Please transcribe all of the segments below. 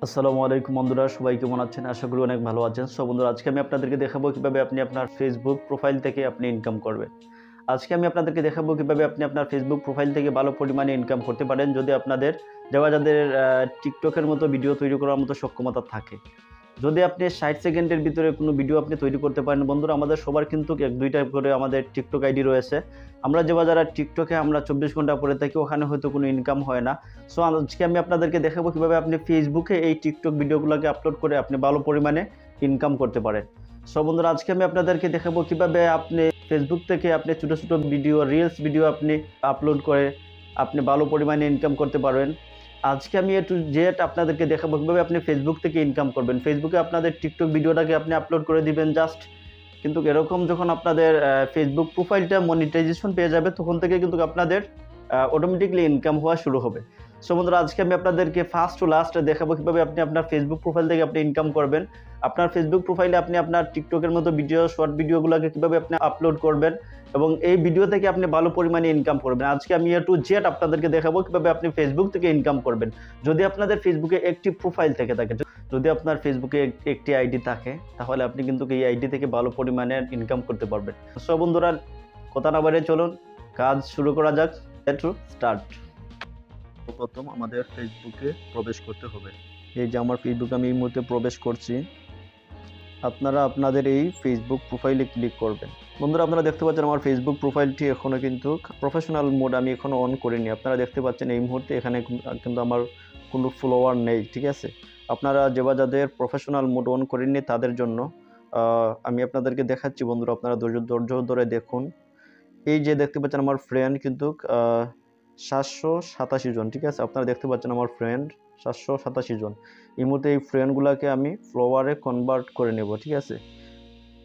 আসসালামু আলাইকুম বন্ধুরা, সবাই কেমন আছেন? আশা করি অনেক ভালো আছেন। সো বন্ধুরা, আজকে আমি আপনাদেরকে দেখাবো কিভাবে আপনি আপনার ফেসবুক প্রোফাইল থেকে আপনি ইনকাম করবেন। আজকে আমি আপনাদেরকে দেখাবো কিভাবে আপনি আপনার ফেসবুক প্রোফাইল থেকে ভালো পরিমাণে ইনকাম করতে পারেন, যদি আপনাদের যাদের টিকটকের মতো ভিডিও তৈরি করার মতো সক্ষমতা থাকে। যদি আপনি 60 সেকেন্ডের ভিতরে কোনো ভিডিও আপনি তৈরি করতে পারেন, বন্ধুরা আমাদের সবার কিন্তু 1-2টা করে আমাদের টিকটক আইডি রয়েছে। আমরা যারা টিকটকে আমরা 24 ঘন্টা পরে থাকি, ওখানে হয়তো কোনো ইনকাম হয় না। সো আজকে আমি আপনাদেরকে দেখাবো কিভাবে আপনি ফেসবুকে এই টিকটক ভিডিওগুলোকে আপলোড করে আপনি ভালো পরিমাণে ইনকাম করতে পারেন। সো বন্ধুরা, আজকে আমি আপনাদেরকে দেখাবো কিভাবে আপনি ফেসবুক থেকে আপনি ছোটো ছোটো ভিডিও, রিলস ভিডিও আপনি আপলোড করে আপনি ভালো পরিমাণে ইনকাম করতে পারবেন। আজকে আমি A to Z আপনাদেরকে দেখাবো কিভাবে আপনি ফেসবুক থেকে ইনকাম করবেন। ফেসবুকে আপনাদের টিকটক ভিডিওটাকে আপনি আপলোড করে দিবেন জাস্ট, কিন্তু এরকম যখন আপনাদের ফেসবুক প্রোফাইলটা মনিটাইজেশন পেয়ে যাবে, তখন থেকে কিন্তু আপনাদের অটোমেটিকলি ইনকাম হওয়া শুরু হবে। সো বন্ধুরা, আজকে আমি আপনাদেরকে ফার্স্ট টু লাস্ট দেখাবো কিভাবে আপনি আপনার ফেসবুক প্রোফাইল থেকে আপনি ইনকাম করবেন। আপনার ফেসবুক প্রোফাইলে আপনি আপনার টিকটকের মতো ভিডিও, শর্ট ভিডিওগুলোকে কিভাবে আপনি আপলোড করবেন এবং এই ভিডিও থেকে আপনি ভালো পরিমাণে ইনকাম করবেন। আজকে আমি A to Z আপনাদেরকে দেখাবো কিভাবে আপনি ফেসবুক থেকে ইনকাম করবেন। যদি আপনাদের ফেসবুকে একটি প্রোফাইল থেকে থাকে, যদি আপনার ফেসবুকে একটি আইডি থাকে, তাহলে আপনি কিন্তু এই আইডি থেকে ভালো পরিমাণে ইনকাম করতে পারবেন। সো বন্ধুরা, কথা না বাড়িয়ে চলুন কাজ শুরু করা যাক। To start. প্রথম আমাদের ফেসবুকে প্রবেশ করতে হবে। এই যে আমার ফেসবুকে আমি এই মুহূর্তে প্রবেশ করছি। আপনারা আপনাদের এই ফেসবুক প্রোফাইলে ক্লিক করবেন। বন্ধুরা, আপনারা দেখতে পাচ্ছেন আমার ফেসবুক প্রোফাইলটি এখনও কিন্তু প্রফেশনাল মোড আমি এখনও অন করিনি। আপনারা দেখতে পাচ্ছেন এই মুহূর্তে এখানে কিন্তু আমার কোনো ফলোয়ার নেই, ঠিক আছে? আপনারা যাদের প্রফেশনাল মোড অন করেননি তাদের জন্য আমি আপনাদেরকে দেখাচ্ছি। বন্ধুরা, আপনারা ধৈর্য ধরে দেখুন। এই যে দেখতে পাচ্ছেন আমার ফ্রেন্ড কিন্তু 787 জন, ঠিক আছে? আপনারা দেখতে পাচ্ছেন আমার ফ্রেন্ড 787 জন। এই মুহূর্তে এই ফ্রেন্ডগুলোকে আমি ফলোয়ারে কনভার্ট করে নেব, ঠিক আছে?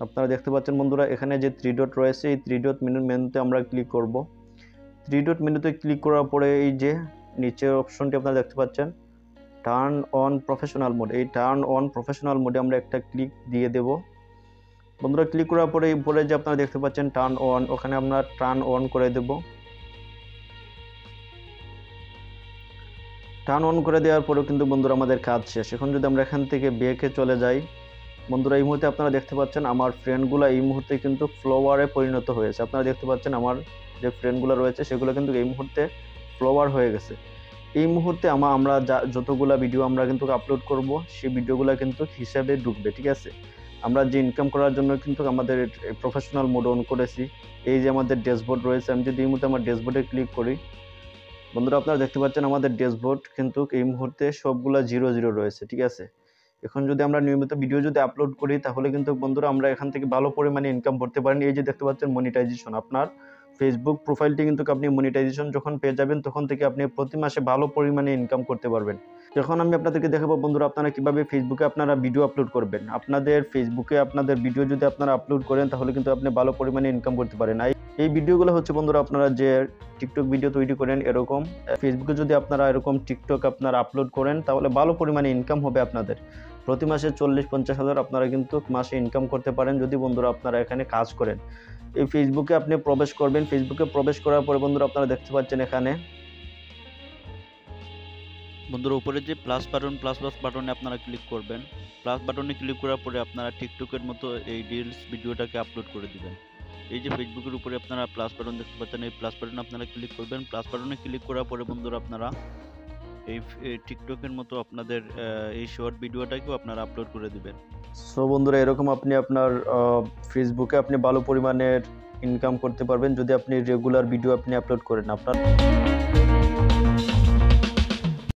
আপনারা দেখতে পাচ্ছেন বন্ধুরা, এখানে যে 3 ডট রয়েছে, এই 3 ডট মেনুতে আমরা ক্লিক করব। 3 ডট মেনুতে ক্লিক করার পরে এই যে নিচের অপশনটি আপনারা দেখতে পাচ্ছেন, টার্ন অন প্রফেশনাল মোড। এই টার্ন অন প্রফেশনাল মোডে আমরা একটা ক্লিক দিয়ে দেব। বন্ধুরা, ক্লিক করার পরে উপরে যে আপনারা দেখতে পাচ্ছেন টার্ন অন, ওখানে আমরা টার্ন অন করে দেব। টার্ন অন করে দেওয়ার পরেও কিন্তু বন্ধুরা আমাদের কাজ শেষ। এখন যদি আমরা এখান থেকে ব্যাকে চলে যাই, বন্ধুরা এই মুহূর্তে আপনারা দেখতে পাচ্ছেন আমার ফ্রেন্ডগুলো এই মুহূর্তে কিন্তু ফলোয়ারে পরিণত হয়েছে। আপনারা দেখতে পাচ্ছেন আমার যে ফ্রেন্ডগুলো রয়েছে সেগুলো কিন্তু এই মুহূর্তে ফলোয়ার হয়ে গেছে। এই মুহূর্তে আমরা যতগুলা ভিডিও আমরা কিন্তু আপলোড করব, সেই ভিডিওগুলো কিন্তু হিসাবে ঢুকবে, ঠিক আছে? আমরা যে ইনকাম করার জন্য কিন্তু আমাদের প্রফেশনাল মোড অন করেছি। এই যে আমাদের ড্যাশবোর্ড রয়েছে, আমি যদি এই মুহূর্তে আমার ড্যাশবোর্ডে ক্লিক করি, বন্ধুরা আপনারা দেখতে পাচ্ছেন আমাদের ড্যাশবোর্ড কিন্তু এই মুহূর্তে সবগুলা 0 রয়েছে, ঠিক আছে? এখন যদি আমরা নিয়মিত ভিডিও যদি আপলোড করি, তাহলে কিন্তু বন্ধুরা আমরা এখান থেকে ভালো পরিমাণে ইনকাম করতে পারেন। এই যে দেখতে পাচ্ছেন মনিটাইজেশন, আপনার ফেসবুক প্রোফাইলটি কিন্তু আপনি মনিটাইজেশন যখন পেয়ে যাবেন, তখন থেকে আপনি প্রতি মাসে ভালো পরিমাণে ইনকাম করতে পারবেন। এখন আমি আপনাদেরকে দেখাবো বন্ধুরা, আপনারা কিভাবে ফেসবুকে আপনারা ভিডিও আপলোড করবেন। আপনাদের ফেসবুকে আপনাদের ভিডিও যদি আপনারা আপলোড করেন, তাহলে কিন্তু আপনি ভালো পরিমাণে ইনকাম করতে পারেন। এই ভিডিওগুলো হচ্ছে বন্ধুরা, আপনারা যে টিকটক ভিডিও তৈরি করেন, এরকম ফেসবুকে যদি আপনারা এরকম টিকটক আপনারা আপলোড করেন, তাহলে ভালো পরিমাণে ইনকাম হবে আপনাদের। প্রতি মাসে 40-50 হাজার আপনারা কিন্তু মাসে ইনকাম করতে পারেন, যদি বন্ধুরা আপনারা এখানে কাজ করেন। এই ফেসবুকে আপনি প্রবেশ করবেন। ফেসবুকে প্রবেশ করার পরে বন্ধুরা আপনারা দেখতে পাচ্ছেন এখানে বন্ধুরা উপরে যে প্লাস বাটনে আপনারা ক্লিক করবেন। প্লাস বাটনে ক্লিক করার পরে আপনারা টিকটকের মতো এই রিলস ভিডিওটাকে আপলোড করে দিবেন। এই যে ফেসবুকের উপরে আপনারা প্লাস বাটন দেখতে পাচ্ছেন, এই প্লাস বাটনে আপনারা ক্লিক করবেন। প্লাস বাটনে ক্লিক করার পরে বন্ধুরা আপনারা এই টিকটকের মতো আপনাদের এই শর্ট ভিডিওটাকেও আপনারা আপলোড করে দিবেন। সো বন্ধুরা, এরকম আপনি আপনার ফেসবুকে আপনি ভালো পরিমাণের ইনকাম করতে পারবেন, যদি আপনি রেগুলার ভিডিও আপনি আপলোড করেন। আপনার